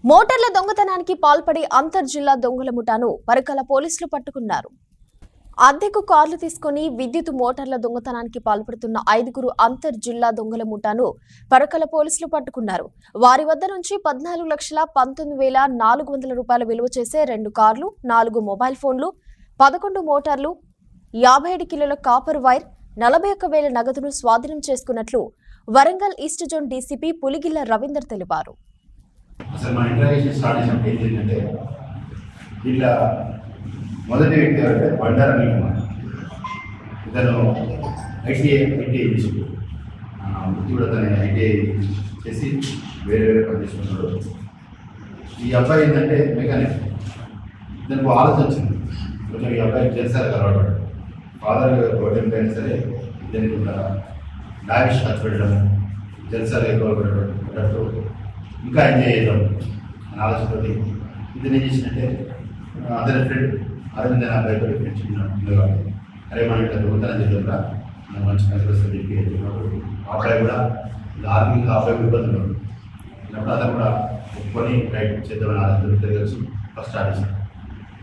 మోటార్ల దొంగతనానికి పాల్పడి అంతర్జిల్లా దొంగల ముఠాను పరకాల పోలీసులు పట్టుకున్నారు. అద్దెకు కార్లు తీసుకుని విద్యుత్ మోటార్ల దొంగతనానికి పాల్పడుతున్న 5గురు అంతర్జిల్లా దొంగల ముఠాను పరకాల పోలీసులు పట్టుకున్నారు. వారి వద్ద నుంచి 14,19,400 రూపాయల విలువ చేసే 2 కార్లు, 4 మొబైల్ ఫోన్లు, 11 మోటార్లు, 57 కిలోల కాపర్ వైర్, 41,000 నగదును స్వాధీనం చేసుకున్నట్లు Warangal east zone DCP Puligilla Ravinder తెలిపారు. అసలు మన ఇంటరాక్షన్ స్టార్ట్ చేసినప్పుడు ఏంటంటే ఇట్లా మొదటి వ్యక్తి ఎవరంటే బండారు అనిల్ కుమార్. ఇతను ఐటీఐ చేసి వృత్తి కూడా తన ఐటీఐ చేసి వేరే వేరే పని చేసుకుంటున్నాడు. ఈ అబ్బాయి ఏంటంటే మెకానిక్. దానికి ఆలోచన వచ్చింది, కొంచెం ఈ అబ్బాయి చేస్తారు అలవాటు. ఫాదర్ గవర్నమెంట్ అయినా సరే దానికి ఒక లావిష్ ఖర్చు పెట్టడం, జల్సాలు ఎక్కువ పెట్టడం, ఇంకా ఎంజాయ్ చేద్దాం అని ఆలోచనతో ఇతను ఏం చేసినట్టే అతని ఫ్రెండ్ అరవింద్ అనే అబ్బాయితో ఫ్రెండ్షిప్ ఉండేవాడు. అరే మనం ఇట్లా దొంగతనం చేద్దాంరా, మనకు మంచి కలిసి వస్తుంది చెప్పి చెప్పినప్పుడు అబ్బాయి కూడా ఆర్మీకి అబ్బాయి ఇబ్బంది ఉన్నాడు. అప్పుడు అతను కూడా ఒప్పుకొని రైట్ చేద్దామని ఆలోచన కలిసి ఫస్ట్ స్టార్ట్ చేశాడు.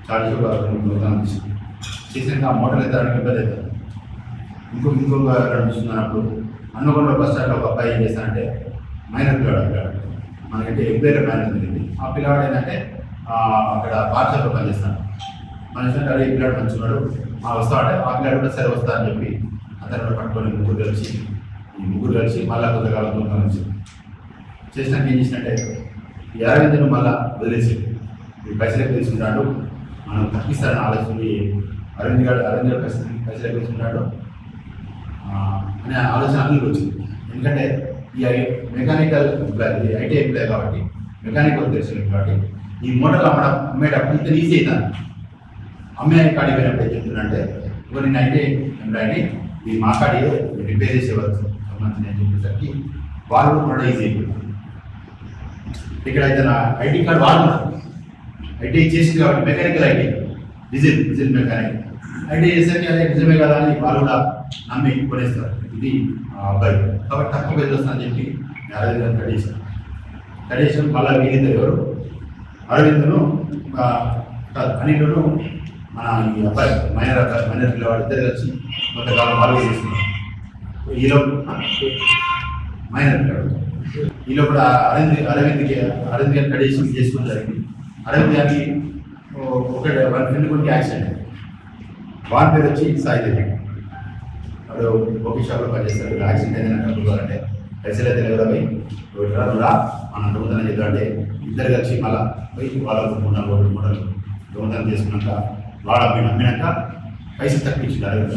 స్టార్ట్ చేసి దొంగతనం చేసినాక ఆ మోటార్ ఎత్తడానికి ఇబ్బంది అవుతారు. ఇంకొక రెండు చూస్తున్నప్పుడు అన్నకొండ బస్ స్టాండ్లో ఒక అబ్బాయి ఏం చేస్తానంటే మైనర్ పిల్లవాడు, మనకంటే ఎంప్లాయర్ మైనర్ జరిగింది. ఆ పిల్లవాడు ఏంటంటే అక్కడ పాఠశాలలో పనిచేస్తాడు. మనిషి అంటే ఈ పిల్లాడు మంచున్నాడు, వస్తా అంటే ఆ పిల్లాడు కూడా సరే వస్తా అని చెప్పి అతను కూడా పట్టుకొని ముగ్గురు కలిసి మళ్ళీ కొంతకాలం దొంగతనం చేసినాక ఏం చేసినట్టే ఈ అరవింద్ను మళ్ళీ వదిలేసి ఈ పైసలు తీసుకుంటాడు, మనం తప్పిస్తారని ఆలోచన అరవింద్ గారు పైసలు తీసుకుంటాడు అనే ఆలోచన అన్నిటికి వచ్చింది. ఎందుకంటే ఈ మెకానికల్ ఎంప్లాయ్, ఐటీ ఎంప్లాయ్ కాబట్టి మెకానికల్ తెలిసింది కాబట్టి ఈ మోటార్లు అమ్మేటప్పుడు ఇంత ఈజీ అవుతాను. అమ్మే కాడికి పోయినప్పుడు ఏం చెప్తున్నానంటే ఇప్పుడు నేను ఐటీ ఎంప్లాయ్ని ఈ మా కాడి రిపేర్ చేసేవాళ్ళు సంబంధించి నేను చెప్పేసరికి వాళ్ళు కూడా ఈజీ అయిపోతుంది. ఇక్కడ అయితే నా ఐటీ కార్డు వాడుతున్నాను, ఐటీ చేసింది కాబట్టి mechanical IT diesel mechanic IT చేసరికి అదే నిజమే కదా అని వాళ్ళు కూడా నమ్మి కొనేస్తారు. ఇది అబ్బాయి కాబట్టి తక్కువ పెద్ద వస్తుందని చెప్పి అరవింద్ కడేశాను. మళ్ళీ మిగిలింది ఎవరు అరవింద్ను అనిలును మన ఈ అబ్బాయి మైనర్ పిల్లవాడు ఇద్దరు కలిసి కొంతకాలం వాళ్ళు చేస్తున్నారు. ఈలో మైనర్ పిల్లవాడు ఈలో కూడా అరవింద్ గారి కడేషన్ చేసుకోవడం జరిగింది. అరవింద్ గారికి ఒక ఫ్రెండ్ కొన్ని యాక్సిడెంట్, వాని పేరు వచ్చి సాయిదేవి. వాడు ఓకే షాప్లో పనిచేస్తాడు. యాక్సిడెంట్ ఏదైనా కనుక్కోవాలంటే పైసలు అయితే ఎవరో పోయి రా మనం దొంగతనం చేద్దామంటే ఇద్దరు కలిసి మళ్ళీ పోయి వాళ్ళకు 3-4 మూటలు దొంగతనం చేసుకున్నాక వాడు అమ్మినాక పైసలు తక్కువ ఇచ్చింది అరవింద్.